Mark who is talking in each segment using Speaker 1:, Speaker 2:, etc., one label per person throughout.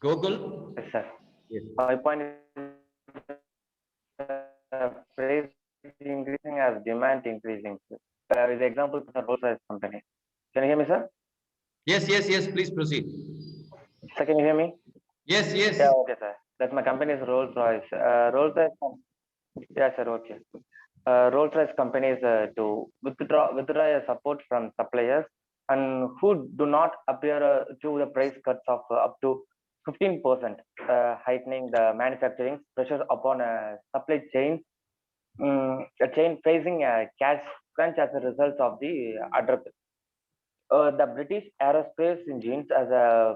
Speaker 1: Gokul?
Speaker 2: Yes, sir.
Speaker 1: Yes.
Speaker 2: My point is price increasing as demand increasing. With the example of the Rolls-Royce company. Can you hear me, sir?
Speaker 1: Yes, yes, yes. Please proceed.
Speaker 2: Sir, can you hear me?
Speaker 1: Yes, yes.
Speaker 2: Yeah, okay, sir. That my company is Rolls-Royce. Yeah, sir. Okay. Rolls-Royce companies to withdraw a support from suppliers and who do not appear to the price cuts of up to 15%, heightening the manufacturing pressure upon supply chain, a chain facing a cash crunch as a result of the address. The British aerospace engines as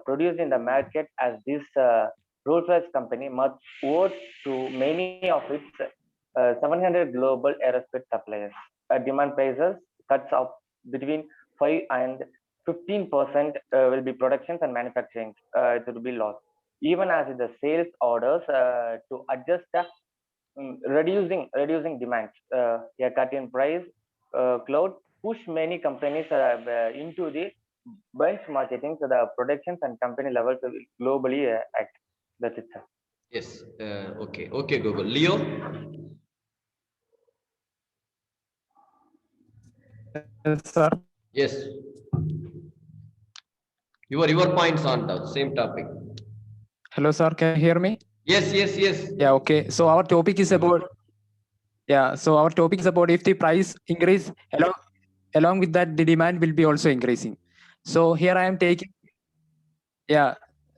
Speaker 2: produced in the market as this Rolls-Royce company much owed to many of its 700 global aerospace suppliers. Demand prices cuts of between 5 and 15% will be productions and manufacturing. It will be lost. Even as the sales orders to adjust the reducing demand. A cut in price cloud push many companies into the benchmarking so the productions and company levels will globally act. That's it, sir.
Speaker 1: Yes. Okay. Okay, Gokul. Leo?
Speaker 3: Yes, sir.
Speaker 1: Yes. Your points on the same topic.
Speaker 3: Hello, sir. Can you hear me?
Speaker 1: Yes, yes, yes.
Speaker 3: Yeah, okay. So our topic is about if the price increase along with that the demand will be also increasing. So here I am taking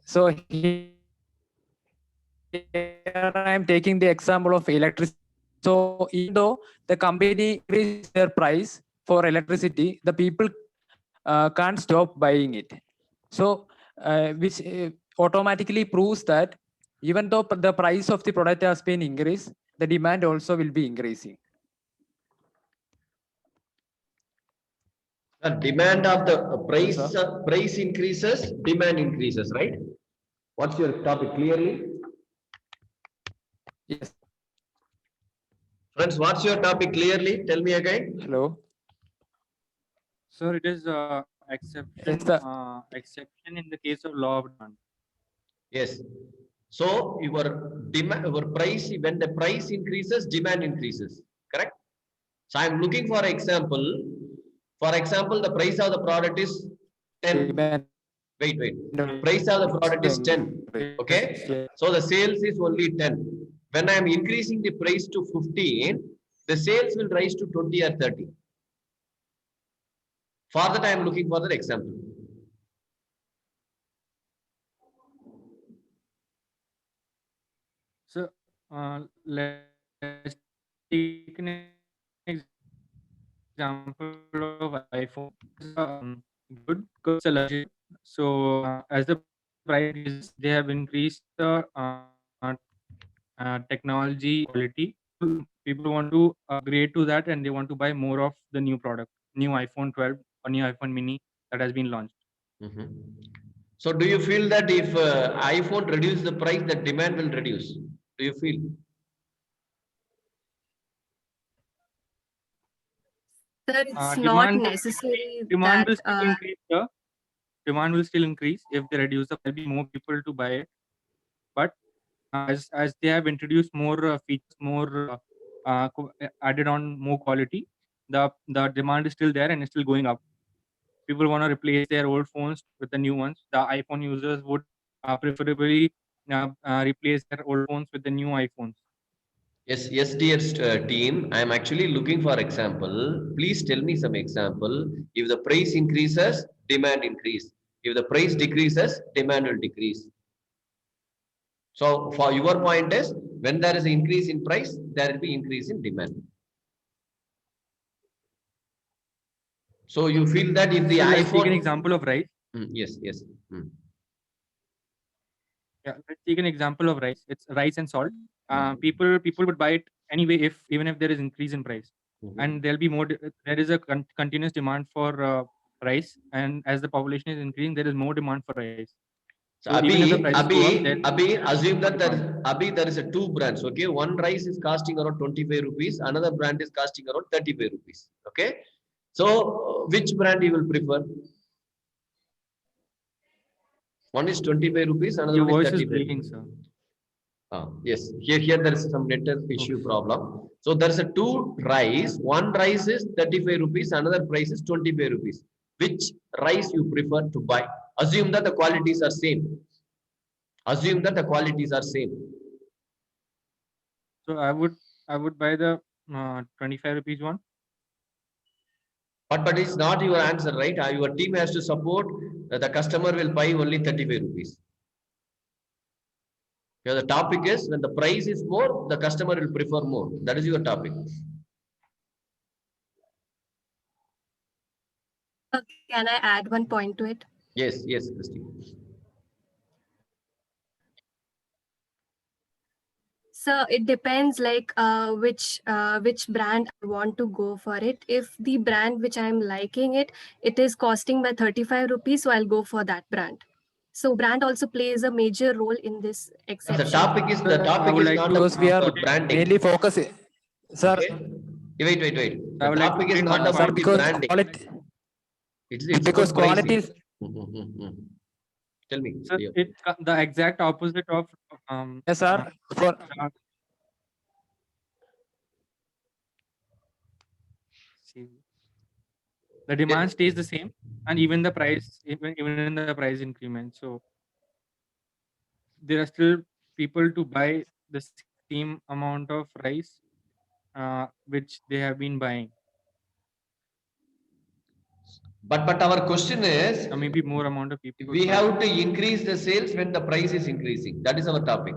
Speaker 3: so here I am taking the example of electricity. So even though the company increase their price for electricity, the people can't stop buying it. So which automatically proves that even though the price of the product has been increased, the demand also will be increasing.
Speaker 1: The demand of the
Speaker 3: Yes,
Speaker 1: price increases, demand increases, right? What's your topic clearly?
Speaker 3: Yes.
Speaker 1: Friends, what's your topic clearly? Tell me again.
Speaker 3: Hello.
Speaker 4: Sir, it is exception.
Speaker 3: Yes,
Speaker 4: Exception in the case of law of demand.
Speaker 1: Yes. So your demand, your price, when the price increases, demand increases. Correct? So I'm looking for example. For example, the price of the product is 10.
Speaker 3: demand.
Speaker 1: Wait. Price of the product is 10. Okay.
Speaker 3: Yeah.
Speaker 1: So the sales is only 10. When I am increasing the price to 15, the sales will rise to 20 or 30. For that, I am looking for the example.
Speaker 4: So let's take an example of iPhone. Good because it's a luxury. So as the price increases, they have increased the technology quality. People want to upgrade to that, and they want to buy more of the new product, new iPhone 12 or new iPhone Mini that has been launched.
Speaker 1: So do you feel that if iPhone reduce the price, the demand will reduce? Do you feel?
Speaker 5: Sir, it's not
Speaker 4: Demand
Speaker 5: necessary
Speaker 4: demand
Speaker 5: that
Speaker 4: will still increase. Demand will still increase if they reduce the. There'll be more people to buy it, but as they have introduced more features, more added on more quality, the demand is still there and it's still going up. People want to replace their old phones with the new ones. The iPhone users would preferably replace their old phones with the new iPhones.
Speaker 1: Yes, dear team. I am actually looking for example. Please tell me some example. If the price increases, demand increase. If the price decreases, demand will decrease. So for your point is, when there is an increase in price, there will be increase in demand. So you feel that if the
Speaker 4: So
Speaker 1: iPhone.
Speaker 4: let's take an example of rice.
Speaker 1: Yes.
Speaker 4: Yeah, let's take an example of rice. It's rice and salt. People would buy it anyway even if there is increase in price, and there'll be more. There is a continuous demand for rice, and as the population is increasing, there is more demand for rice.
Speaker 1: So
Speaker 4: even if the prices go up,
Speaker 1: Abhi, assume that there is a two brands. Okay, one rice is costing around 25 rupees, another brand is costing around 35 rupees. Okay, so which brand you will prefer? One is 25 rupees, another
Speaker 4: Your
Speaker 1: one
Speaker 4: voice
Speaker 1: is
Speaker 4: is
Speaker 1: 35
Speaker 4: breaking,
Speaker 1: rupees.
Speaker 4: sir.
Speaker 1: Yes, here there is some network issue problem. So there is a two rice. One rice is 35 rupees, another price is 25 rupees. Which rice you prefer to buy? Assume that the qualities are same. Assume that the qualities are same.
Speaker 4: So I would buy the 25 rupees one.
Speaker 1: But it's not your answer, right? Your team has to support that the customer will buy only 35 rupees. Because the topic is when the price is more, the customer will prefer more. That is your topic.
Speaker 5: Can I add one point to it?
Speaker 1: Yes, yes, Christy.
Speaker 5: So it depends like which brand I want to go for it. If the brand which I'm liking it is costing by 35 rupees, so I'll go for that brand. So brand also plays a major role in this exception.
Speaker 1: The topic is
Speaker 4: I would like
Speaker 1: not
Speaker 4: to
Speaker 3: Because we are
Speaker 1: about branding.
Speaker 3: mainly focusing, sir.
Speaker 1: Okay? Wait.
Speaker 4: I
Speaker 1: The
Speaker 4: would like to
Speaker 1: topic is
Speaker 4: bring
Speaker 1: not
Speaker 4: one
Speaker 3: Sir,
Speaker 1: about the
Speaker 3: because
Speaker 1: branding.
Speaker 3: quality,
Speaker 1: It's
Speaker 3: because
Speaker 1: about
Speaker 3: quality
Speaker 1: pricing.
Speaker 3: is
Speaker 1: Tell me.
Speaker 4: Sir,
Speaker 1: Leo.
Speaker 4: the exact opposite of
Speaker 3: yes, sir. For
Speaker 4: see, the demand stays the same, and even the price, even in the price increment. So there are still people to buy the same amount of rice, which they have been buying,
Speaker 1: But our question is,
Speaker 4: or maybe more amount of people
Speaker 1: we
Speaker 4: would buy.
Speaker 1: have to increase the sales when the price is increasing. That is our topic.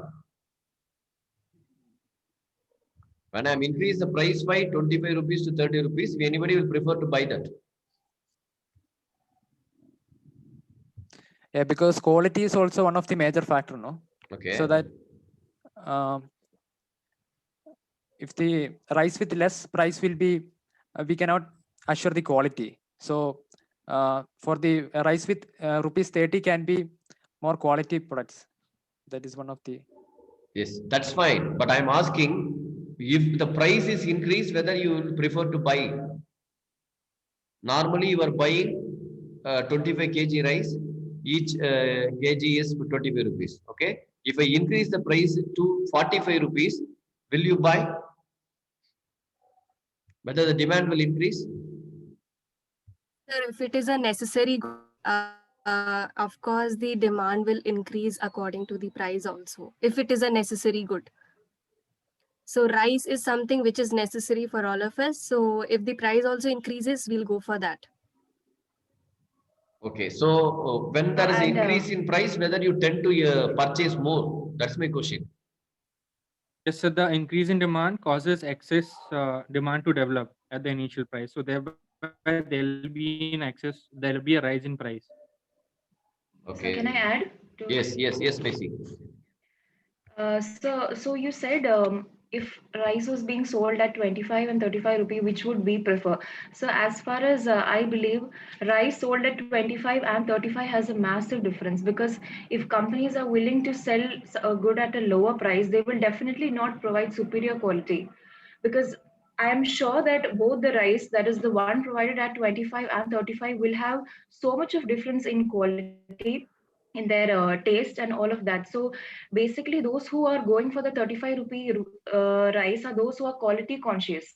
Speaker 1: When I'm increase the price by 25 rupees to 30 rupees, anybody will prefer to buy that.
Speaker 3: yeah, because quality is also one of the major factor, no?
Speaker 1: Okay.
Speaker 3: So that if the rice with less price will be, we cannot assure the quality. So for the rice with rupees 30 can be more quality products. That is one of the.
Speaker 1: Yes, that's fine. But I'm asking if the price is increased, whether you will prefer to buy. Normally, you are buying 25 kg rice. Each kg is 25 rupees. Okay. If I increase the price to 45 rupees, will you buy? Whether the demand will increase?
Speaker 5: Sir, if it is a necessary good, of course the demand will increase according to the price also. If it is a necessary good. So rice is something which is necessary for all of us. So if the price also increases, we'll go for that.
Speaker 1: Okay. So when there is an increase in price, whether you tend to purchase more? That's my question.
Speaker 4: Yes, sir. The increase in demand causes excess demand to develop at the initial price. So thereby there'll be an excess. There'll be a rise in price.
Speaker 1: Okay.
Speaker 6: So can I add to
Speaker 1: Yes, Messi.
Speaker 6: So you said if rice was being sold at 25 and 35 rupee, which would we prefer? So as far as I believe, rice sold at 25 and 35 has a massive difference, because if companies are willing to sell a good at a lower price, they will definitely not provide superior quality, because I am sure that both the rice, that is the one provided at 25 and 35, will have so much of difference in quality, in their taste and all of that. So basically those who are going for the 35 rupee rice are those who are quality conscious.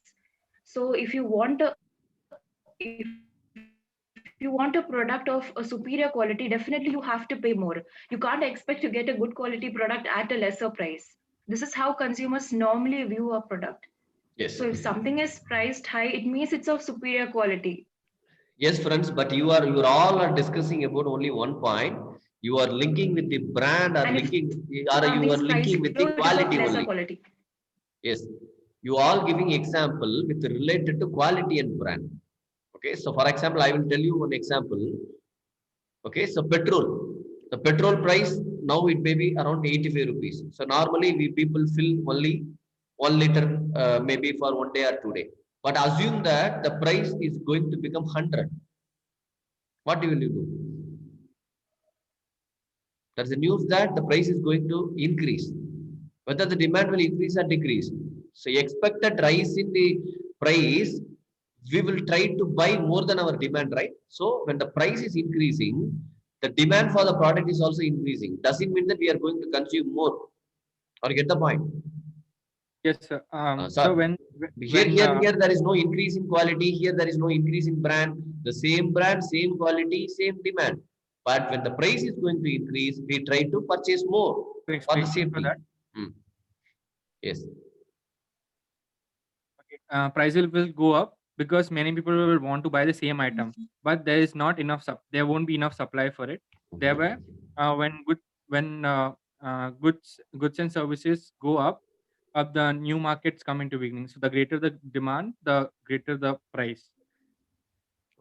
Speaker 6: So if you want a product of a superior quality, definitely you have to pay more. You can't expect to get a good quality product at a lesser price. This is how consumers normally view a product.
Speaker 1: Yes.
Speaker 6: So if something is priced high, it means it's of superior quality.
Speaker 1: Yes, friends, but you all are discussing about only one point. You are linking with the brand or
Speaker 6: And if
Speaker 1: linking or you
Speaker 6: company's
Speaker 1: are
Speaker 6: price
Speaker 1: linking with the
Speaker 6: low, it is of
Speaker 1: quality
Speaker 6: lesser
Speaker 1: only.
Speaker 6: quality.
Speaker 1: Yes. You all giving example with related to quality and brand. Okay. So for example, I will tell you one example. Okay. So petrol. The petrol price now it may be around 85 rupees. So normally we people fill only 1 liter maybe for 1 day or 2 day. But assume that the price is going to become 100. What will you do? There's a news that the price is going to increase. Whether the demand will increase or decrease. So expected rise in the price, we will try to buy more than our demand, right? So when the price is increasing, the demand for the product is also increasing. Doesn't mean that we are going to consume more. Or get the point?
Speaker 4: Yes, sir.
Speaker 1: So
Speaker 4: So
Speaker 1: here there is no increase in quality. Here there is no increase in brand. The same brand, same quality, same demand. But when the price is going to increase, we try to purchase more for the
Speaker 4: explanation for
Speaker 1: safety.
Speaker 4: that.
Speaker 1: Yes.
Speaker 4: Price will go up because many people will want to buy the same item, but there is not enough there won't be enough supply for it. Thereby, when goods and services go up, the new markets come into beginning. So the greater the demand, the greater the price.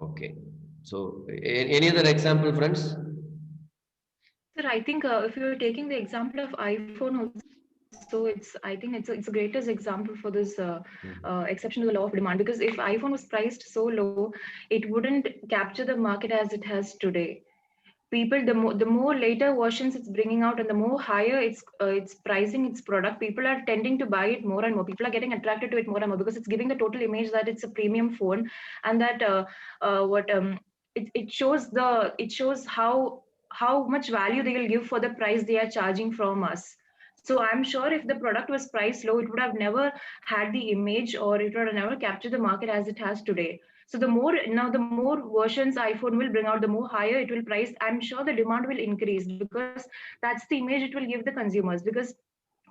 Speaker 1: Okay. So any other example, friends?
Speaker 6: Sir, I think if you're taking the example of iPhone also, I think it's the greatest example for this exception to the law of demand, because if iPhone was priced so low, it wouldn't capture the market as it has today. People, the more later versions it's bringing out and the more higher it's pricing its product, people are tending to buy it more and more. People are getting attracted to it more and more because it's giving the total image that it's a premium phone, and that it shows how much value they will give for the price they are charging from us. So I'm sure if the product was priced low, it would have never had the image, or it would have never captured the market as it has today. So the more versions iPhone will bring out, the more higher it will price. I'm sure the demand will increase because that's the image it will give the consumers. Because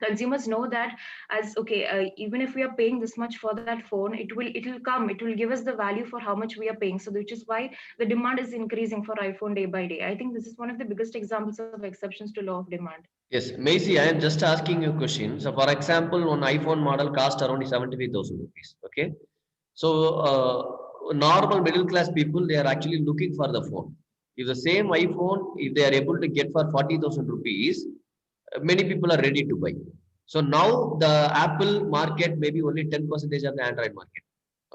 Speaker 6: consumers know that, as okay, even if we are paying this much for that phone, it will give us the value for how much we are paying. So which is why the demand is increasing for iPhone day by day. I think this is one of the biggest examples of exceptions to law of demand.
Speaker 1: Yes, Macy, I am just asking you a question. So, for example, one iPhone model cost around 75,000 rupees. Okay. So, normal middle class people, they are actually looking for the phone. If the same iPhone, if they are able to get for 40,000 rupees, many people are ready to buy. So now the Apple market may be only 10% of the Android market.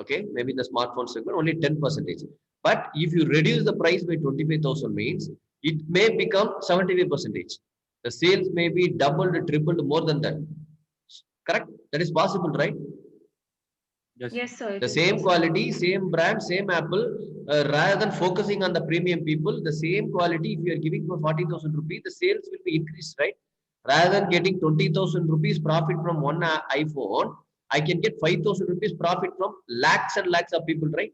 Speaker 1: Okay, maybe the smartphone segment only 10%. But if you reduce the price by 25,000 means it may become 75%. The sales may be doubled, tripled, more than that. Correct? That is possible, right?
Speaker 6: Yes, sir.
Speaker 1: The same quality, same brand, same Apple. Rather than focusing on the premium people, the same quality, if you are giving for 40,000 rupees, the sales will be increased, right? Rather than getting 20,000 rupees profit from one iPhone, I can get 5,000 rupees profit from lakhs and lakhs of people, right?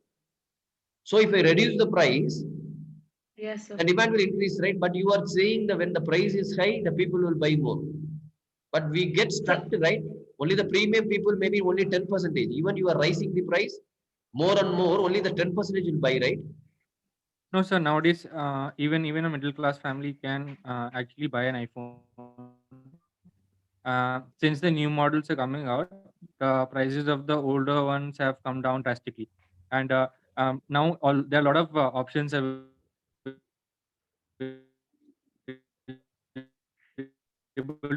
Speaker 1: So if I reduce the price,
Speaker 6: yes, sir,
Speaker 1: the demand will increase, right? But you are saying that when the price is high, the people will buy more. But we get stuck, right? Only the premium people, maybe only 10%. Even you are raising the price more and more, only the 10% will buy, right?
Speaker 4: No, sir. Nowadays, even a middle class family can actually buy an iPhone. Since the new models are coming out, the prices of the older ones have come down drastically, and now there are a lot of options available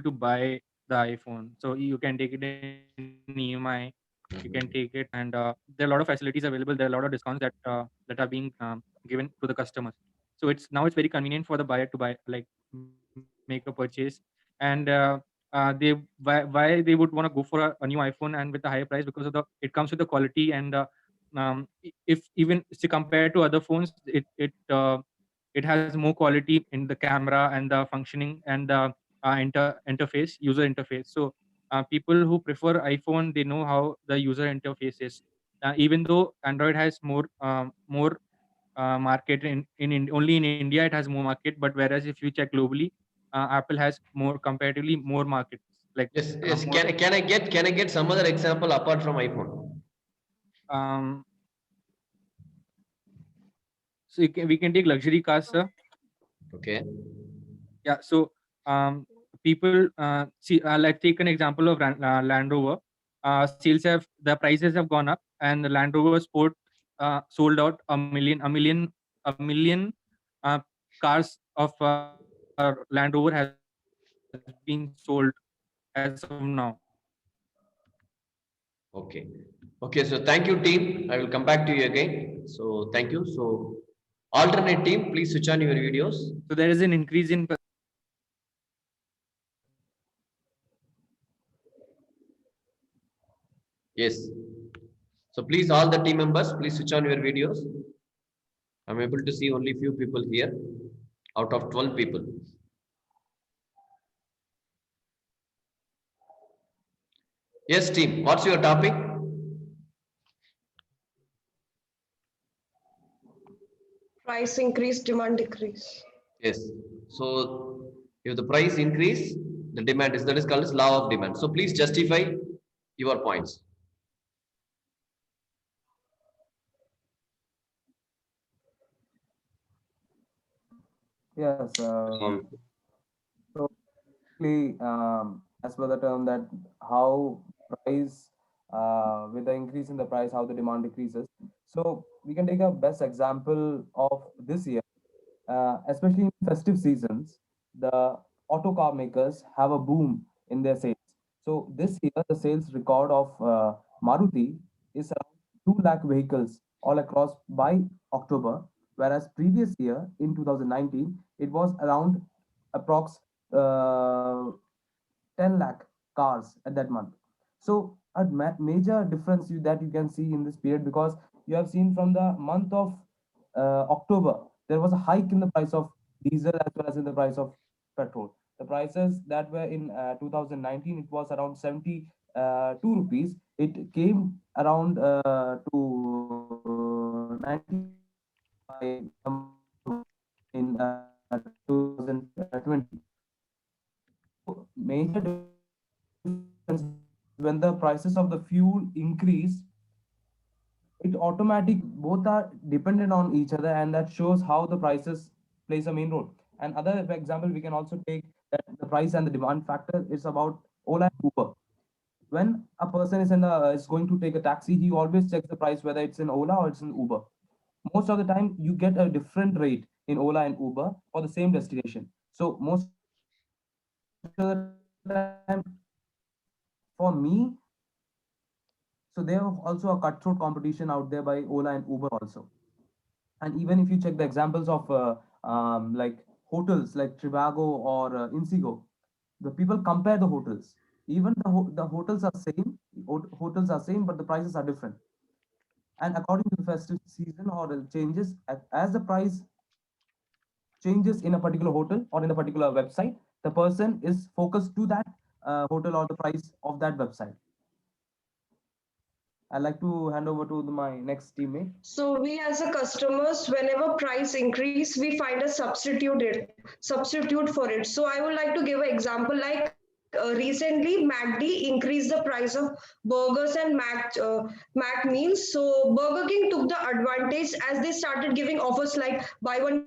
Speaker 4: to buy the iPhone. So you can take it in EMI, you can take it, and there are a lot of facilities available. There are a lot of discounts that are being given to the customers. So it's very convenient for the buyer to buy, like make a purchase, and why they would want to go for a new iPhone and with a higher price, because of it comes with the quality, and if even see, compared to other phones, it has more quality in the camera and the functioning and the user interface. So people who prefer iPhone, they know how the user interface is. Even though Android has more market only in India, it has more market. But whereas if you check globally, Apple has comparatively more markets. Like
Speaker 1: yes. Can I get some other example apart from iPhone?
Speaker 4: So we can take luxury cars, sir.
Speaker 1: Okay.
Speaker 4: Yeah. So people see. Let's take an example of Land Rover. The prices have gone up, and the Land Rover Sport sold out a million cars of Land Rover has been sold as of now.
Speaker 1: Okay. Okay. So thank you, team. I will come back to you again. So thank you. So alternate team, please switch on your videos.
Speaker 4: So there is an increase in.
Speaker 1: Yes. So please, all the team members, please switch on your videos. I'm able to see only few people here. out of 12 people. Yes, team, what's your topic?
Speaker 7: Price increase, demand decrease.
Speaker 1: Yes. So if the price increase, the demand is, that is called as law of demand. So please justify your points.
Speaker 8: Yes. So basically, as per the term that how price, with the increase in the price, how the demand decreases. So we can take a best example of this year, especially in festive seasons, the auto car makers have a boom in their sales. So this year, the sales record of Maruti is around 2 lakh vehicles all across by October, whereas previous year in 2019 it was around approx 10 lakh cars at that month. So a major difference that you can see in this period, because you have seen from the month of October, there was a hike in the price of diesel as well as in the price of petrol. The prices that were in 2019, it was around 72 rupees. It came around to 95 in 2020. Major difference, when the prices of the fuel increase, it automatic, both are dependent on each other, and that shows how the prices plays a main role. And other example we can also take, that the price and the demand factor is about Ola and Uber. When a person is going to take a taxi, he always checks the price whether it's in Ola or it's in Uber. Most of the time you get a different rate in Ola and Uber for the same destination. So most of the time, for me, so there are also a cutthroat competition out there by Ola and Uber also. And even if you check the examples of like hotels like Trivago or Insigo, the people compare the hotels. Even the hotels are same, hotels are same, but the prices are different. And according to the festive season or the changes, as the price changes in a particular hotel or in a particular website, the person is focused to that hotel or the price of that website. I'd like to hand over to my next teammate.
Speaker 7: So we as a customers, whenever price increase, we find a substitute for it. So I would like to give an example, like recently MACD increased the price of burgers and Mac meals. So Burger King took the advantage as they started giving offers like buy one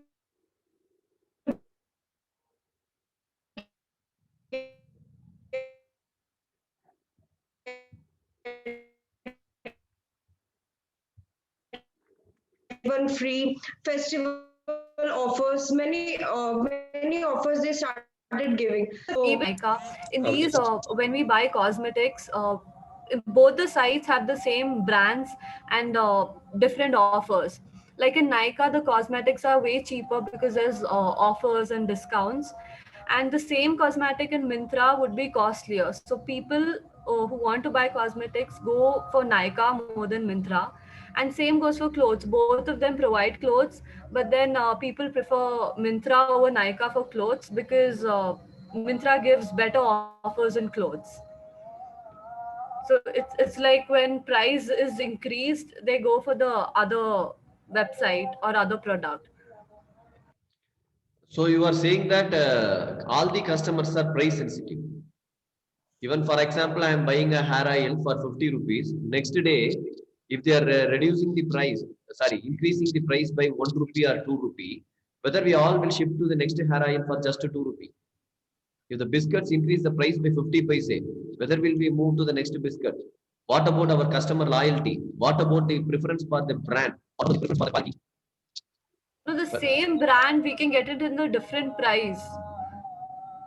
Speaker 7: one free, festival offers, many offers they started giving. So
Speaker 5: Nykaa. In these, when we buy cosmetics, both the sites have the same brands and different offers. Like in Nykaa, the cosmetics are way cheaper because there's offers and discounts, and the same cosmetic in Myntra would be costlier. So people who want to buy cosmetics go for Nykaa more than Myntra. And same goes for clothes. Both of them provide clothes, but then people prefer Myntra over Nykaa for clothes because Myntra gives better offers in clothes. So it's like when price is increased, they go for the other website or other product.
Speaker 1: So you are saying that all the customers are price sensitive. Even for example, I am buying a hair oil for 50 rupees. Next day, if they are reducing the price, increasing the price by 1 rupee or 2 rupee, whether we all will shift to the next hair oil for just 2 rupee. If the biscuits increase the price by 50 paise, whether will we move to the next biscuit? What about our customer loyalty? What about the preference for the brand? What about the preference for the quality?
Speaker 5: So the same brand, we can get it in a different price.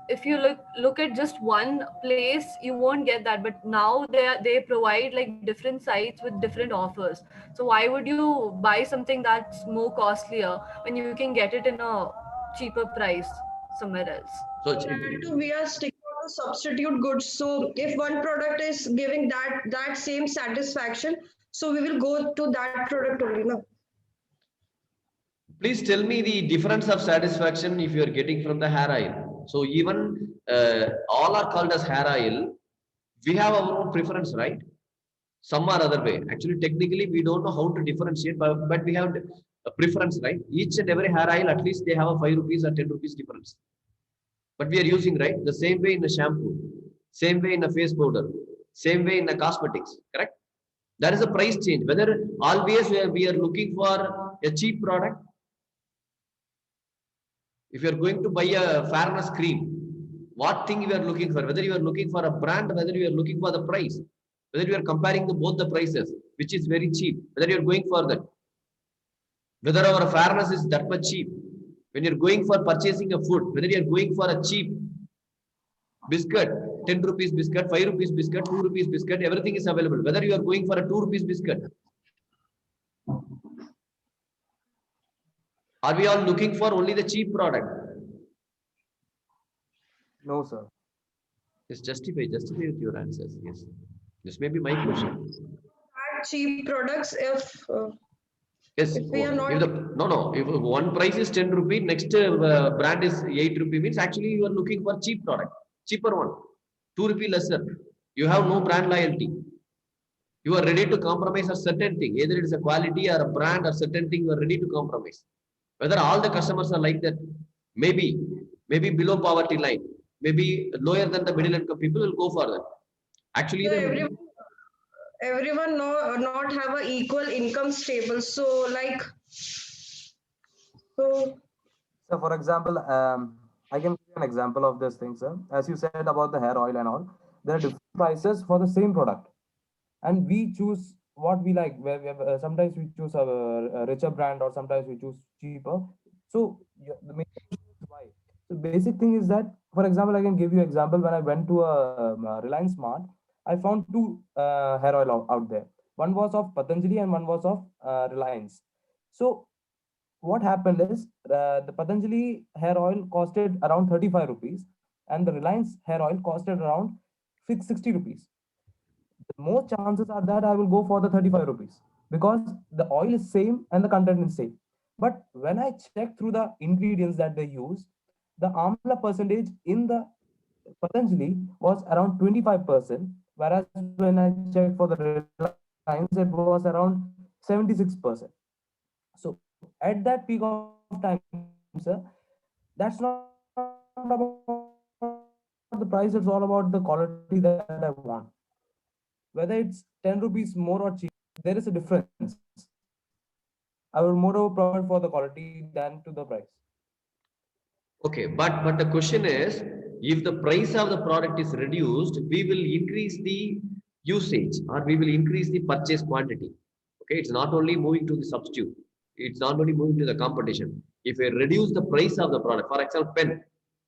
Speaker 5: If you look at just one place, you won't get that. But now they provide like different sites with different offers. So why would you buy something that's more costlier when you can get it in a cheaper price somewhere else?
Speaker 1: So
Speaker 7: we are sticking to substitute goods. So if one product is giving that same satisfaction, so we will go to that product only. No?
Speaker 1: Please tell me the difference of satisfaction if you are getting from the hair oil. So even all are called as hair oil. We have our own preference, right? Some are other way. Actually, technically, we don't know how to differentiate, but we have a preference, right? Each and every hair oil, at least they have a 5 rupees or 10 rupees difference. But we are using, right? The same way in the shampoo, same way in the face powder, same way in the cosmetics, correct? There is a price change. Whether always we are looking for a cheap product. If you are going to buy a fairness cream, what thing you are looking for? Whether you are looking for a brand, whether you are looking for the price, whether you are comparing both the prices, which is very cheap, whether you are going for that. Whether our fairness is that much cheap. When you're going for purchasing a food, whether you're going for a cheap biscuit, 10 rupees biscuit, 5 rupees biscuit, 2 rupees biscuit, everything is available. Whether you are going for a 2 rupees biscuit. Are we all looking for only the cheap product?
Speaker 8: No, sir.
Speaker 1: Yes, justify with your answers. Yes. This may be my question.
Speaker 7: Cheap products if
Speaker 1: Yes.
Speaker 7: if we are not
Speaker 1: If one price is 10 rupee, next brand is 8 rupee, means actually you are looking for cheap product, cheaper one, 2 rupee lesser. You have no brand loyalty. You are ready to compromise a certain thing, either it is a quality or a brand or certain thing you are ready to compromise. Whether all the customers are like that, maybe below poverty line, maybe lower than the middle income people will go for that. Actually,
Speaker 7: so everyone not have a equal income stable. So like so
Speaker 8: So, for example, I can give you an example of this thing, sir. As you said about the hair oil and all, there are different prices for the same product, and we choose what we like. Where we have, sometimes we choose a richer brand, or sometimes we choose cheaper. So, the main thing is why. The basic thing is that, for example, I can give you an example. When I went to a Reliance Mart, I found two hair oil out there. One was of Patanjali and one was of Reliance. So what happened is the Patanjali hair oil costed around 35 rupees and the Reliance hair oil costed around 60 rupees. The more chances are that I will go for the 35 rupees because the oil is same and the content is same. But when I check through the ingredients that they use, the amla percentage in the Patanjali was around 25%, whereas when I checked for the Reliance, it was around 76%. So at that peak of time, sir, that's not about the price, it's all about the quality that I want. Whether it's 10 rupees more or cheap, there is a difference. I will more provide for the quality than to the price.
Speaker 1: Okay, but the question is, if the price of the product is reduced, we will increase the usage or we will increase the purchase quantity. Okay, it's not only moving to the substitute, it's not only moving to the competition. If we reduce the price of the product, for example, pen,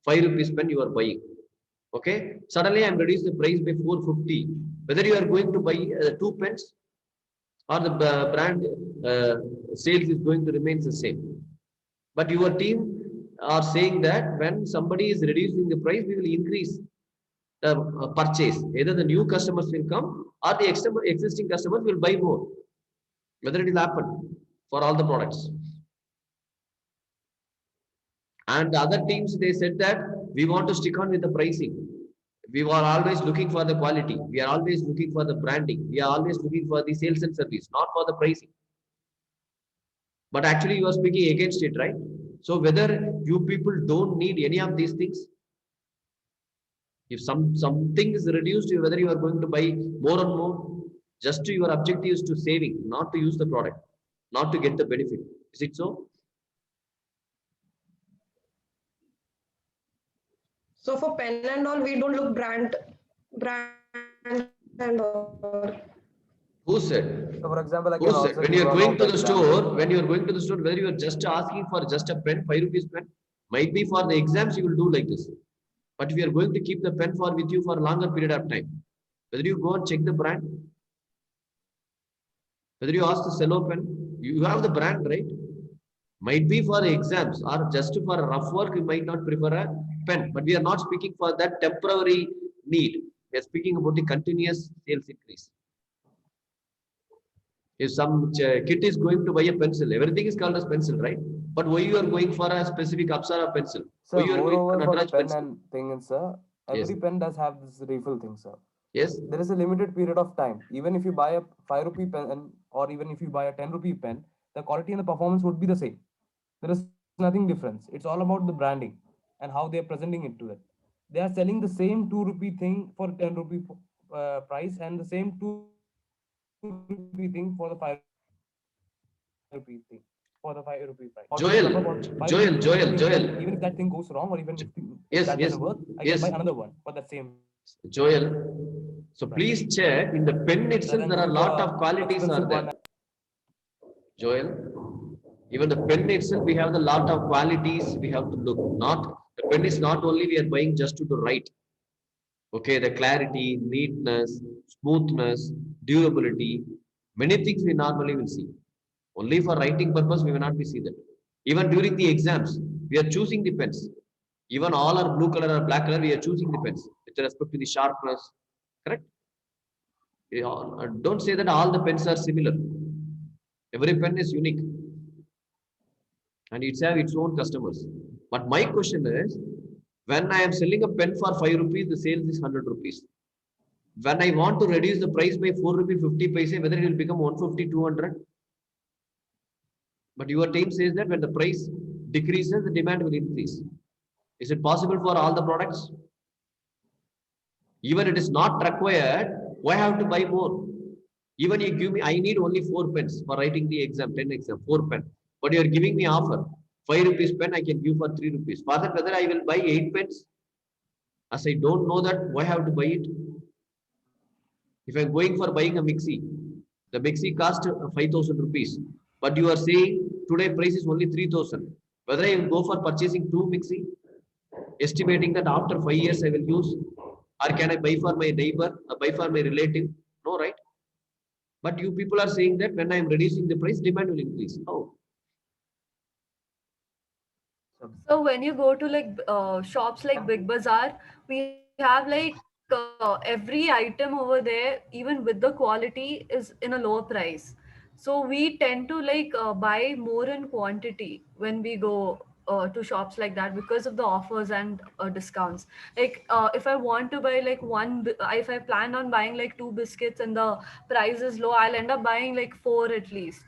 Speaker 1: 5 rupees pen you are buying. Okay, suddenly I'm reducing the price by 450. Whether you are going to buy 2 pens or the brand sales is going to remain the same. But your team are saying that when somebody is reducing the price, we will increase the purchase. Either the new customers will come or the existing customers will buy more. Whether it will happen for all the products. And the other teams, they said that we want to stick on with the pricing. We are always looking for the quality. We are always looking for the branding. We are always looking for the sales and service, not for the pricing. But actually, you are speaking against it, right? So whether you people don't need any of these things, if something is reduced, whether you are going to buy more and more, just to your objective is to saving, not to use the product, not to get the benefit. Is it so?
Speaker 7: so for pen and all, we don't look brand and all.
Speaker 1: Who said?
Speaker 8: So, for example, I can
Speaker 1: Who said?
Speaker 8: also
Speaker 1: When
Speaker 8: give
Speaker 1: you are
Speaker 8: one
Speaker 1: going
Speaker 8: of
Speaker 1: to
Speaker 8: the
Speaker 1: the
Speaker 8: example.
Speaker 1: store, when you are going to the store, whether you are just asking for just a pen, 5 rupees pen, might be for the exams you will do like this. But if you are going to keep the pen for with you for a longer period of time, whether you go and check the brand, whether you ask the cello pen, you have the brand, right? Might be for exams or just for rough work, you might not prefer a pen. But we are not speaking for that temporary need. We are speaking about the continuous sales increase. If some kid is going to buy a pencil, everything is called as pencil, right? But why you are going for a specific Apsara pencil?
Speaker 8: Sir,
Speaker 1: Why you are going for
Speaker 8: moreover, for the
Speaker 1: Nataraj
Speaker 8: pen
Speaker 1: pencil?
Speaker 8: and thing, sir,
Speaker 1: Yes.
Speaker 8: every pen does have this refill thing, sir.
Speaker 1: Yes.
Speaker 8: There is a limited period of time. Even if you buy a 5 rupee pen or even if you buy a 10 rupee pen, the quality and the performance would be the same. There is nothing difference. It's all about the branding and how they are presenting it to it. They are selling the same 2 rupee thing for 10 rupee price and the same 2 rupee thing for the 5 rupee thing. For the 5 rupee price. Or
Speaker 1: Joel,
Speaker 8: prefer for 5
Speaker 1: Joel,
Speaker 8: rupees,
Speaker 1: Joel,
Speaker 8: even
Speaker 1: Joel.
Speaker 8: if that thing goes wrong or even if
Speaker 1: Yes,
Speaker 8: that
Speaker 1: yes,
Speaker 8: doesn't work, I
Speaker 1: yes.
Speaker 8: can buy another one for that same.
Speaker 1: Joel. So please check in the pen itself.
Speaker 8: Rather
Speaker 1: There are a
Speaker 8: than
Speaker 1: lot
Speaker 8: the
Speaker 1: of qualities are
Speaker 8: expensive
Speaker 1: there.
Speaker 8: one.
Speaker 1: Joel, even the pen itself, we have the lot of qualities we have to look. Not the pen is not only we are buying just to write. Okay, the clarity, neatness, smoothness, durability, many things we normally will see. Only for writing purpose, we will not be see that. Even during the exams, we are choosing the pens. Even all are blue color or black color, we are choosing the pens with respect to the sharpness. Correct? Don't say that all the pens are similar. Every pen is unique and it's have its own customers. But my question is, when I am selling a pen for 5 rupees, the sales is 100 rupees. When I want to reduce the price by 4 rupees 50 paise, whether it will become 150, 200. But your team says that when the price decreases, the demand will increase. Is it possible for all the products? Even it is not required, why have to buy more? Even you give me, I need only 4 pens for writing the exam, 10 exam, 4 pen. But you are giving me offer. 5 rupees pen I can give for 3 rupees. For that, whether I will buy 8 pens, as I don't know that, why have to buy it? If I'm going for buying a mixie, the mixie cost 5,000 rupees. But you are saying today price is only 3,000. Whether I will go for purchasing 2 mixie, estimating that after 5 years I will use, or can I buy for my neighbor, or buy for my relative? No, right? But you people are saying that when I am reducing the price, demand will increase. How?
Speaker 9: So when you go to like shops like Big Bazaar, we have like every item over there, even with the quality, is in a lower price. So we tend to like buy more in quantity when we go to shops like that because of the offers and discounts. Like if I want to buy like if I plan on buying like 2 biscuits and the price is low, I'll end up buying like 4 at least.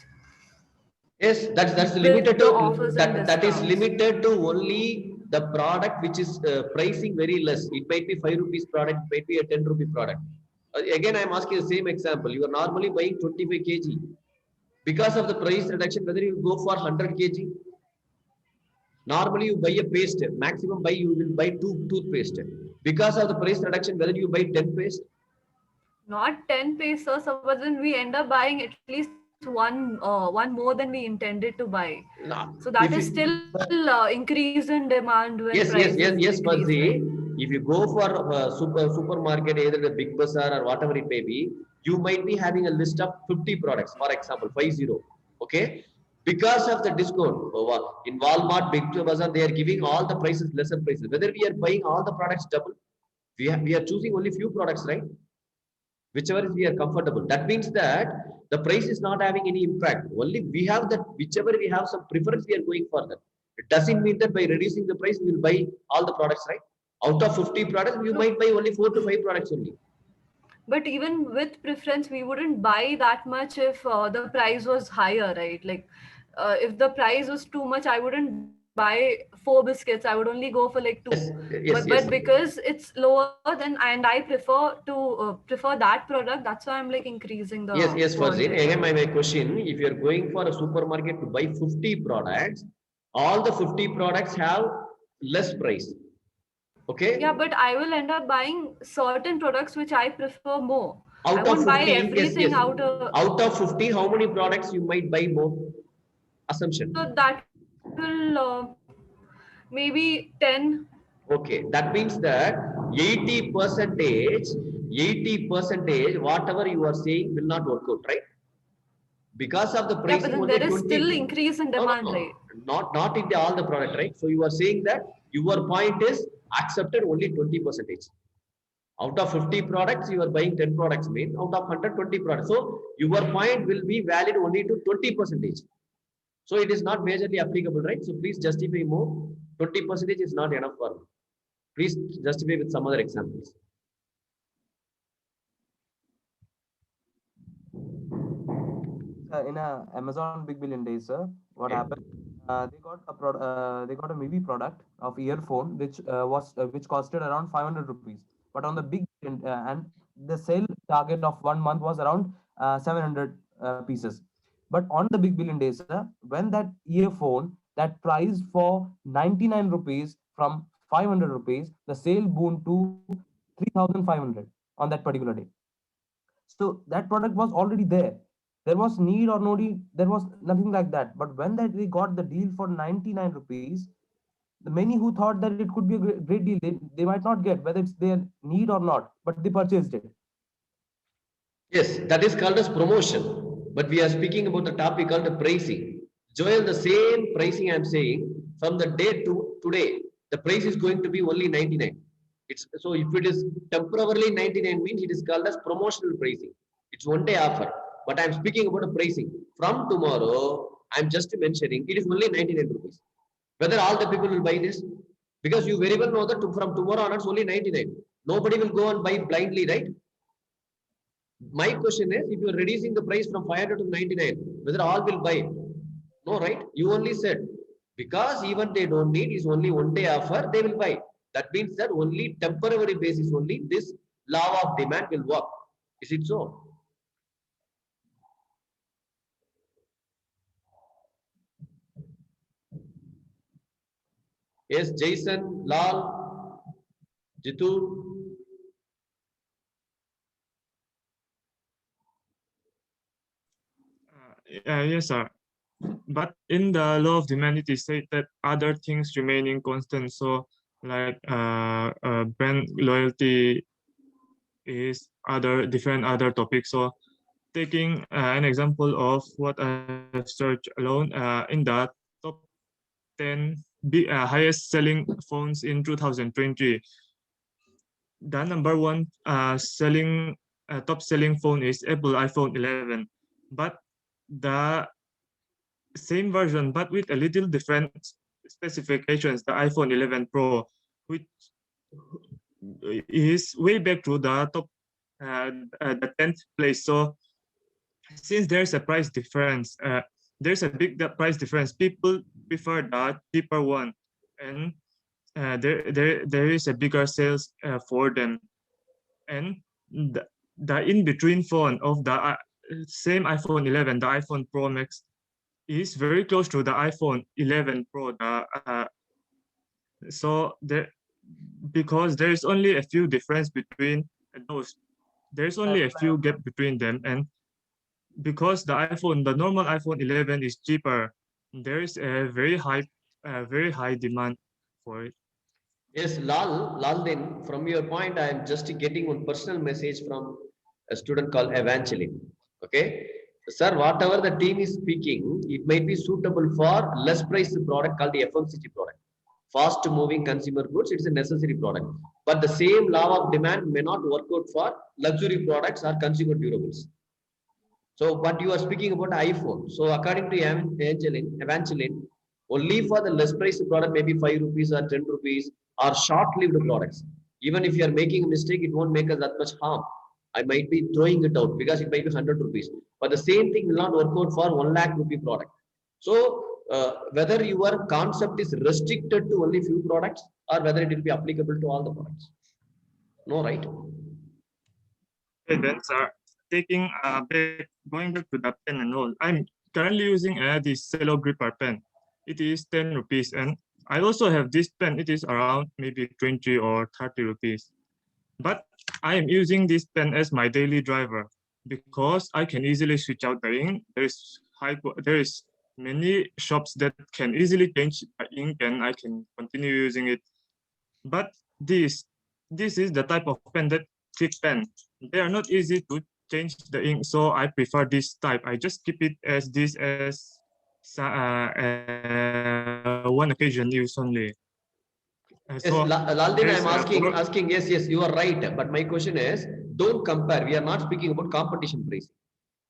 Speaker 1: Yes, that's
Speaker 9: With
Speaker 1: limited
Speaker 9: the
Speaker 1: to
Speaker 9: offers and
Speaker 1: that is
Speaker 9: discounts.
Speaker 1: limited to only the product which is pricing very less. It might be 5 rupees product, it might be a 10 rupee product. Again, I am asking the same example. You are normally buying 25 kg. Because of the price reduction, whether you go for 100 kg, normally you buy a paste, maximum buy you will buy 2 toothpaste. Because of the price reduction, whether you buy 10 paste,
Speaker 9: Not 10 pesos, but then we end up buying at least one more than we intended to buy.
Speaker 1: nah,
Speaker 9: So that
Speaker 1: if
Speaker 9: is
Speaker 1: you,
Speaker 9: still increase in demand when
Speaker 1: yes,
Speaker 9: price is decreased,
Speaker 1: Fuzzy.
Speaker 9: right?
Speaker 1: If you go for supermarket, either the big bazaar or whatever it may be, you might be having a list of 50 products, for example, 50. Okay, because of the discount in Walmart, Big Bazaar, they are giving all the prices lesser prices. Whether we are buying all the products double, we are choosing only few products, right? Whichever is we are comfortable. That means that the price is not having any impact. Only we have that, whichever we have some preference, we are going for that. It doesn't mean that by reducing the price, we will buy all the products, right? Out of 50 products, you
Speaker 9: No,
Speaker 1: might buy only 4 to 5 products only.
Speaker 9: but even with preference, we wouldn't buy that much if the price was higher, right? Like if the price was too much, I wouldn't buy 4 biscuits. I would only go for like 2.
Speaker 1: Yes,
Speaker 9: But
Speaker 1: yes, yes.
Speaker 9: because it's lower than, and I prefer that product, that's why I'm like increasing the
Speaker 1: Yes, Fazil.
Speaker 9: quantity.
Speaker 1: Again, my question, if you are going for a supermarket to buy 50 products, all the 50 products have less price. Okay?
Speaker 9: Yeah, but I will end up buying certain products which I prefer more. I
Speaker 1: Out
Speaker 9: won't
Speaker 1: of
Speaker 9: buy
Speaker 1: 50, yes,
Speaker 9: everything
Speaker 1: yes.
Speaker 9: out of.
Speaker 1: Out of 50, how many products you might buy more? Assumption.
Speaker 9: So that will maybe 10.
Speaker 1: Okay, that means that 80 percentage, whatever you are saying will not work out, right? Because of the
Speaker 9: Yeah, but
Speaker 1: pricing,
Speaker 9: then
Speaker 1: only
Speaker 9: there is
Speaker 1: 20.
Speaker 9: still increase in
Speaker 1: No, no,
Speaker 9: demand,
Speaker 1: no,
Speaker 9: right?
Speaker 1: not in all the product, right? So you are saying that your point is accepted only 20 percentage. Out of 50 products, you are buying 10 products, mean out of 120 products. So your point will be valid only to 20%. So it is not majorly applicable, right? So please justify more. 20% is not enough for me. Please justify with some other examples.
Speaker 8: In Amazon Big Billion Days, sir, what
Speaker 1: Okay.
Speaker 8: happened? They got a maybe product of earphone which costed around 500 rupees. But on the and the sale target of 1 month was around 700 pieces. But on the Big Billion Days, sir, when that earphone that priced for 99 rupees from 500 rupees, the sale boomed to 3,500 on that particular day. So that product was already there. There was need or no need, there was nothing like that. But when that they got the deal for 99 rupees, the many who thought that it could be a great deal, they might not get whether it's their need or not, but they purchased it.
Speaker 1: Yes, that is called as promotion. But we are speaking about the topic called the pricing. Joel, the same pricing I'm saying, from the day to today, the price is going to be only 99. So if it is temporarily 99 means it is called as promotional pricing. It's one day offer. But I'm speaking about the pricing. From tomorrow, I'm just mentioning it is only 99 rupees. Whether all the people will buy this? Because you very well know that from tomorrow onwards only 99. Nobody will go and buy blindly, right? My question is, if you are reducing the price from 500 to 99, whether all will buy? No, right? You only said, because even they don't need, is only one day offer, they will buy. That means that only temporary basis only this law of demand will work. Is it so? Yes, Jason, Lal, Jitu.
Speaker 10: Yes, sir. But in the law of demand, it is said that other things remaining constant. So, like brand loyalty is different other topics. So, taking an example of what I've searched alone in the top 10 highest selling phones in 2020, the number one top selling phone is Apple iPhone 11, but the same version but with a little different specifications, the iPhone 11 Pro, which is way back to the top the 10th place. So since there's a price difference, there's a big price difference, people prefer the cheaper one, and there is a bigger sales for them. And the in-between phone of the same iPhone 11, the iPhone Pro Max, is very close to the iPhone 11 Pro. So because there is only a few difference between those, there's only a few gap between them, and because the normal iPhone 11 is cheaper, there is a very high demand for it.
Speaker 1: Yes, Lal, then from your point, I am just getting one personal message from a student called Evangeline. Okay, sir, whatever the team is speaking, it might be suitable for less priced product called the FMCG product. Fast moving consumer goods, it's a necessary product. But the same law of demand may not work out for luxury products or consumer durables. So, but you are speaking about iPhone. So, according to Evangeline, only for the less priced product, maybe 5 rupees or 10 rupees, or short-lived products. Even if you are making a mistake, it won't make us that much harm. I might be throwing it out because it might be 100 rupees. But the same thing will not work out for 1 lakh rupee product. So, whether your concept is restricted to only few products or whether it will be applicable to all the products. No, right?
Speaker 10: Okay, then, sir, going back to the pen and all, I'm currently using this Cello Gripper pen. It is 10 rupees, and I also have this pen. It is around maybe 20 or 30 rupees. But I am using this pen as my daily driver because I can easily switch out the ink. There is many shops that can easily change the ink, and I can continue using it. But this is the type of pen that thick pen. They are not easy to change the ink, so I prefer this type. I just keep it as this as one occasion use only.
Speaker 1: Yes,
Speaker 10: So
Speaker 1: Laldin,
Speaker 10: there's
Speaker 1: I'm asking. Yes, you are right. But my question is, don't compare. We are not speaking about competition pricing.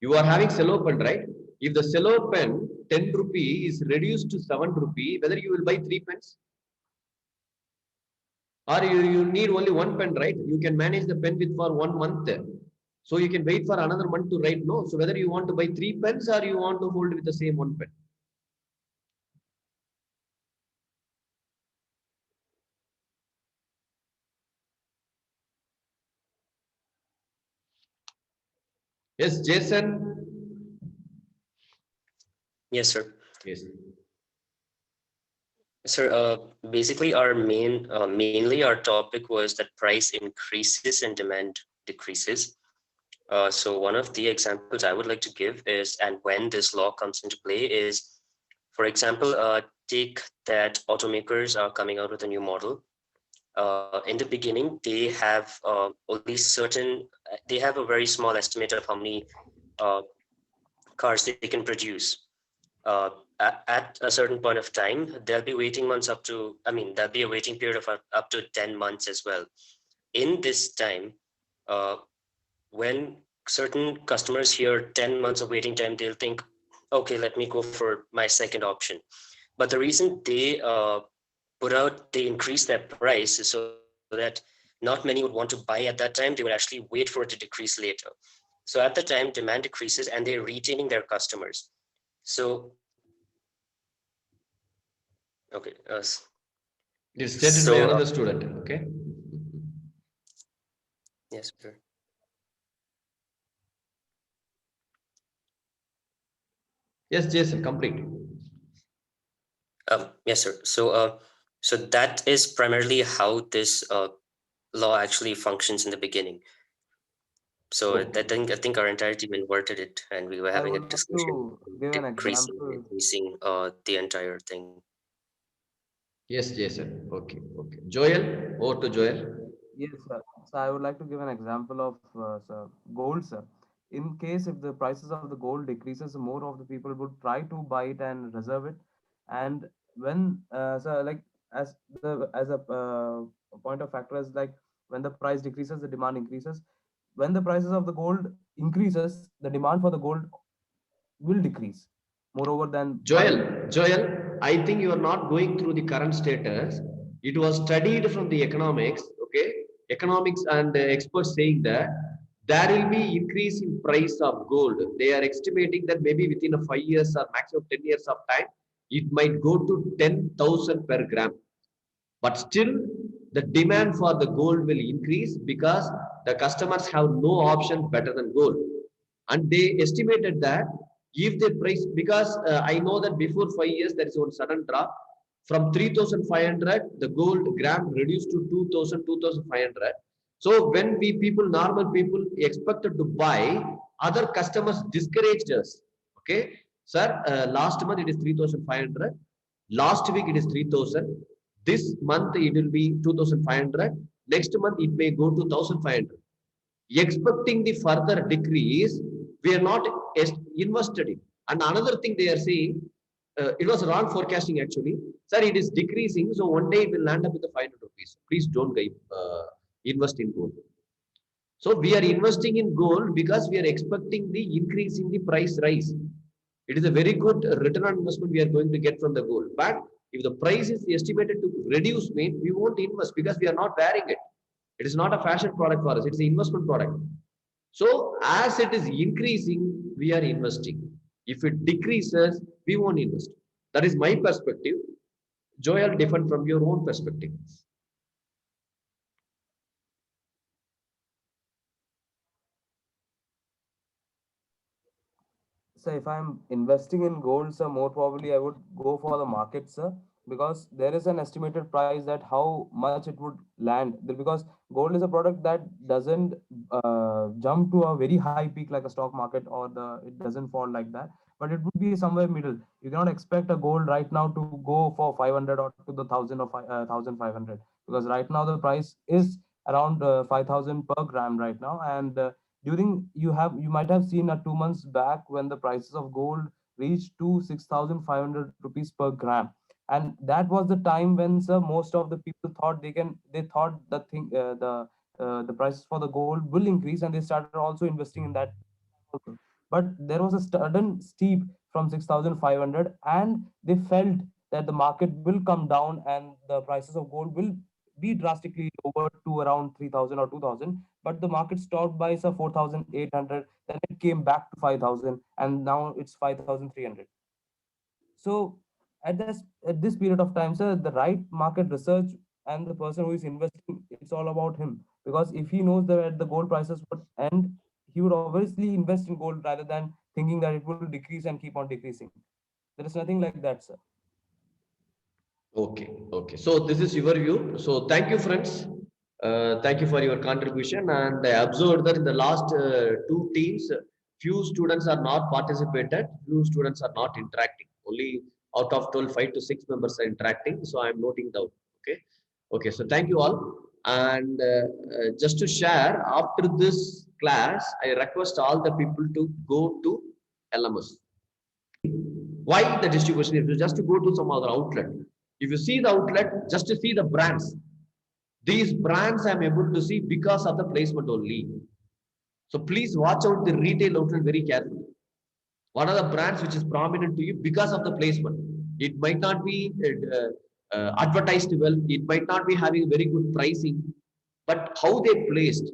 Speaker 1: You are having cello pen, right? If the cello pen 10 rupee is reduced to 7 rupee, whether you will buy 3 pens or you need only 1 pen, right? You can manage the pen with for 1 month. So you can wait for another month to write, no? So whether you want to buy 3 pens or you want to hold with the same 1 pen. Yes, Jason.
Speaker 11: Yes, sir.
Speaker 1: Yes.
Speaker 11: Sir, basically our mainly our topic was that price increases and demand decreases. So one of the examples I would like to give is, and when this law comes into play is, for example, take that automakers are coming out with a new model. In the beginning, they have only they have a very small estimate of how many cars they can produce. At a certain point of time, there'll be waiting months there'll be a waiting period of up to 10 months as well. In this time, when certain customers hear 10 months of waiting time, they'll think, okay, let me go for my second option. But the reason they increase their price is so that not many would want to buy at that time. They would actually wait for it to decrease later. So at the time, demand decreases and they're retaining their customers. So, okay.
Speaker 1: It is stated by another student, okay?
Speaker 11: Yes, sir.
Speaker 1: Yes, Jason, complete.
Speaker 11: Yes, sir. So that is primarily how this law actually functions in the beginning. So I think our entire team inverted it, and we were having a discussion
Speaker 8: give an
Speaker 11: increasing the entire thing.
Speaker 1: Yes, Jason. Okay. Joel, over to Joel.
Speaker 8: Yes, sir. So I would like to give an example of gold, sir. In case if the prices of the gold decreases, more of the people would try to buy it and reserve it. And when so like as a point of factor is like when the price decreases, the demand increases. When the prices of the gold increases, the demand for the gold will decrease. Moreover, than
Speaker 1: Joel, I think you are not going through the current status. It was studied from the economics, okay? Economics and experts saying that there will be increase in price of gold. They are estimating that maybe within a 5 years or maximum 10 years of time, it might go to 10,000 per gram. But still, the demand for the gold will increase because the customers have no option better than gold. And they estimated that if the price, because I know that before 5 years, there is one sudden drop from 3,500, the gold gram reduced to 2,000, 2,500. So when normal people expected to buy, other customers discouraged us. Okay, sir, last month it is 3,500. Last week it is 3,000. This month it will be 2,500. Next month it may go to 1,500. Expecting the further decrease, we are not invested in. And another thing they are saying, it was wrong forecasting actually. Sir, it is decreasing, so one day it will land up with the 500 rupees. Please don't invest in gold. So we are investing in gold because we are expecting the increase in the price rise. It is a very good return on investment we are going to get from the gold. But if the price is estimated to reduce, we won't invest because we are not wearing it. It is not a fashion product for us. It's an investment product. So as it is increasing, we are investing. If it decreases, we won't invest. That is my perspective. Joel, different from your own perspective.
Speaker 8: So if I'm investing in gold, sir, more probably I would go for the market, sir, because there is an estimated price that how much it would land. Because gold is a product that doesn't jump to a very high peak like a stock market, or it doesn't fall like that. But it would be somewhere middle. You cannot expect a gold right now to go for 500 or to the 1,000 or 1,500, because right now the price is around 5,000 per gram right now. And you might have seen 2 months back when the prices of gold reached to 6,500 rupees per gram, And that was the time when, sir, most of the people thought they thought the prices for the gold will increase, and they started also investing in that also. But there was a sudden steep from 6,500, and they felt that the market will come down and the prices of gold will be drastically lower to around 3,000 or 2,000. But the market stopped by some 4,800, then it came back to 5,000, and now it's 5,300. So at this period of time, sir, the right market research and the person who is investing, it's all about him. Because if he knows that the gold prices would end, he would obviously invest in gold rather than thinking that it will decrease and keep on decreasing. There is nothing like that, sir.
Speaker 1: Okay, okay. So this is your view. So thank you, friends. Thank you for your contribution. And I observed that in the last two teams, few students are not participated, few students are not interacting. Only out of 12, 5 to 6 members are interacting. So I'm noting down. Okay, okay. So thank you all. And just to share, after this class, I request all the people to go to LMS. Why the distribution? If you just to go to some other outlet. If you see the outlet, just to see the brands. These brands I'm able to see because of the placement only. So please watch out the retail outlet very carefully. What are the brands which is prominent to you because of the placement? It might not be advertised well. It might not be having very good pricing, but how they placed.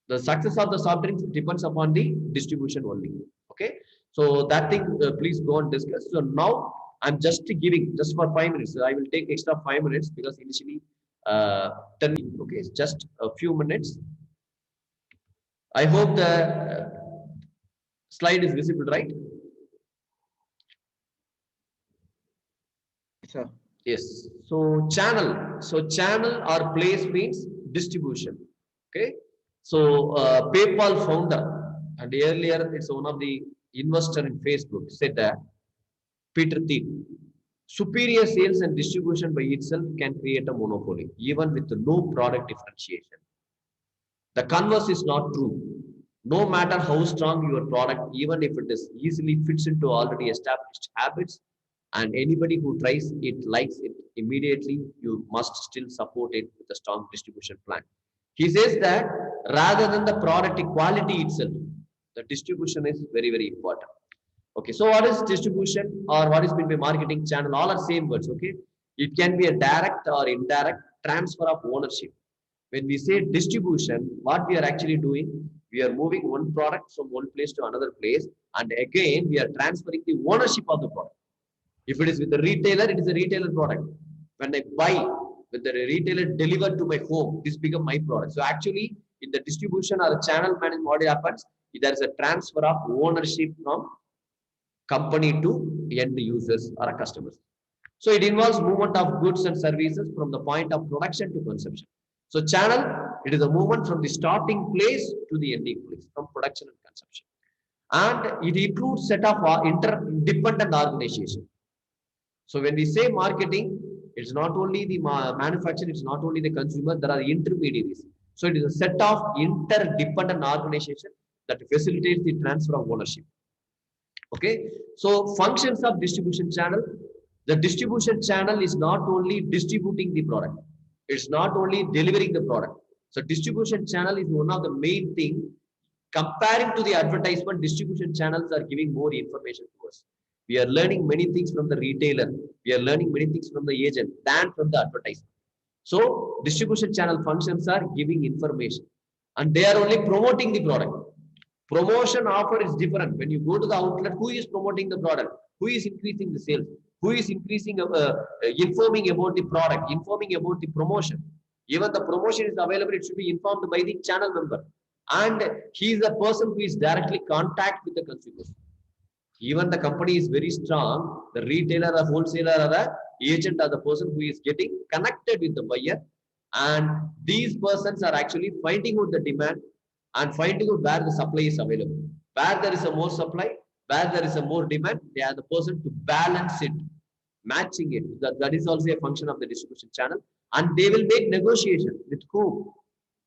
Speaker 1: The success of the soft drinks depends upon the distribution only. Okay. So that thing, please go and discuss. So now I'm just giving just for 5 minutes. So I will take extra 5 minutes because initially 10. Okay, it's just a few minutes. I hope the slide is visible, right?
Speaker 12: Sir.
Speaker 1: Yes. So channel. So channel or place means distribution. Okay. So PayPal founder, and earlier it's one of the investor in Facebook, said that Peter Thiel, superior sales and distribution by itself can create a monopoly, even with no product differentiation. The converse is not true. No matter how strong your product, even if it is easily fits into already established habits, and anybody who tries it likes it immediately, you must still support it with a strong distribution plan. He says that rather than the product quality itself, the distribution is very, very important. Okay, so what is distribution or what is meant by marketing channel? All are same words. Okay, it can be a direct or indirect transfer of ownership. When we say distribution, what we are actually doing, we are moving one product from one place to another place, and again we are transferring the ownership of the product. If it is with the retailer, it is a retailer product. When I buy, when the retailer delivered to my home, this become my product. So actually, in the distribution or the channel management, what happens? There is a transfer of ownership from company to end users or customers. So it involves movement of goods and services from the point of production to consumption. So channel, it is a movement from the starting place to the ending place, from production and consumption. And it includes set of interdependent organizations. So when we say marketing, it's not only the manufacturer, it's not only the consumer, there are intermediaries. So it is a set of interdependent organizations that facilitates the transfer of ownership. Okay, so functions of distribution channel. The distribution channel is not only distributing the product, it's not only delivering the product. So distribution channel is one of the main thing. Comparing to the advertisement, distribution channels are giving more information to us. We are learning many things from the retailer. We are learning many things from the agent than from the advertisement. So distribution channel functions are giving information, and they are only promoting the product. Promotion offer is different. When you go to the outlet, who is promoting the product? Who is increasing the sales? Who is increasing, informing about the product, informing about the promotion? Even the promotion is available, it should be informed by the channel member. And he is the person who is directly contact with the consumers. Even the company is very strong, the retailer, the wholesaler, or the agent are the person who is getting connected with the buyer. And these persons are actually finding out the demand and finding out where the supply is available. Where there is a more supply, where there is a more demand, they are the person to balance it, matching it. That is also a function of the distribution channel. And they will make negotiation with whom?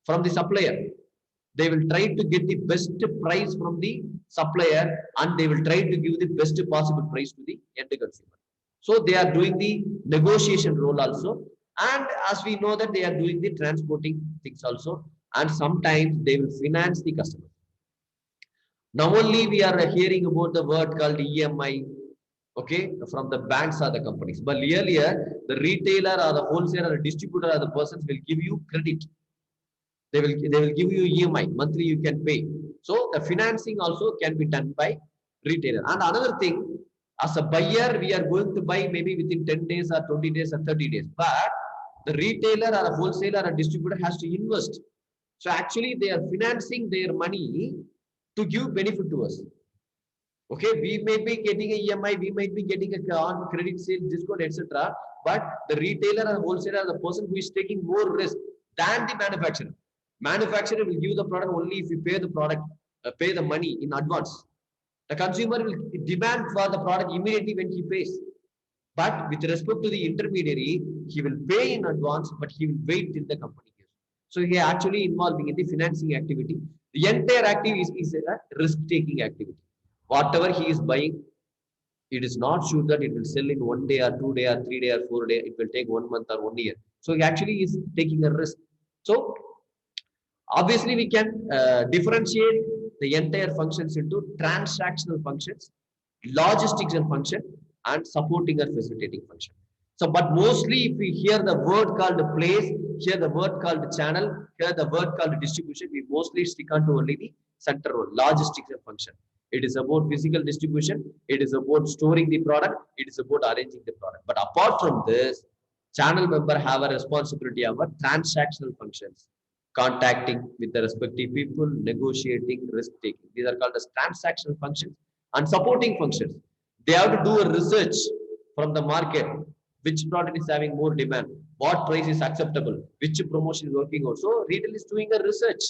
Speaker 1: From the supplier. They will try to get the best price from the supplier, and they will try to give the best possible price to the end consumer. So they are doing the negotiation role also. And as we know that they are doing the transporting things also. And sometimes they will finance the customer. Now only we are hearing about the word called EMI, okay, from the banks or the companies. But earlier, the retailer or the wholesaler or the distributor or the persons will give you credit. They will give you EMI, monthly you can pay. So the financing also can be done by retailer. And another thing, as a buyer, we are going to buy maybe within 10 days or 20 days or 30 days. But the retailer or a wholesaler or a distributor has to invest. So actually they are financing their money to give benefit to us. Okay, we may be getting a EMI, we might be getting a on credit sale, discount, etc. But the retailer and wholesaler are the person who is taking more risk than the manufacturer. Manufacturer will give the product only if you pay the product, pay the money in advance. The consumer will demand for the product immediately when he pays. But with respect to the intermediary, he will pay in advance, but he will wait till the company gives. So he actually involving in the financing activity. The entire activity is a risk-taking activity. Whatever he is buying, it is not sure that it will sell in 1 day or 2 day or 3 day or 4 day. It will take 1 month or 1 year. So he actually is taking a risk. So obviously we can differentiate the entire functions into transactional functions, logistics and function, and supporting or facilitating function. So, but mostly if we hear the word called place, hear the word called channel, hear the word called distribution, we mostly stick on to only the center role, logistics and function. It is about physical distribution. It is about storing the product. It is about arranging the product. But apart from this, channel member have a responsibility of transactional functions, contacting with the respective people, negotiating, risk taking. These are called as transactional functions and supporting functions. They have to do a research from the market, which product is having more demand, what price is acceptable, which promotion is working out. So retail is doing a research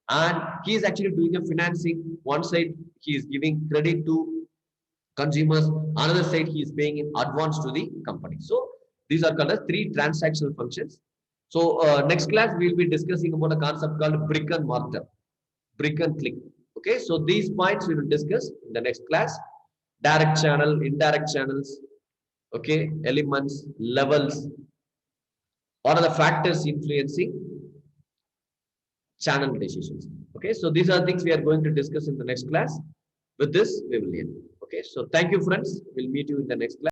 Speaker 1: and he is actually doing a financing. One side he is giving credit to consumers, another side he is paying in advance to the company. So these are called as 3 transactional functions. So next class we will be discussing about a concept called brick and mortar, brick and click. Okay, so these points we will discuss in the next class. Direct channel, indirect channels, okay, elements, levels. What are the factors influencing channel decisions? Okay, so these are things we are going to discuss in the next class. With this, we will end. Okay, so thank you, friends. We'll meet you in the next class.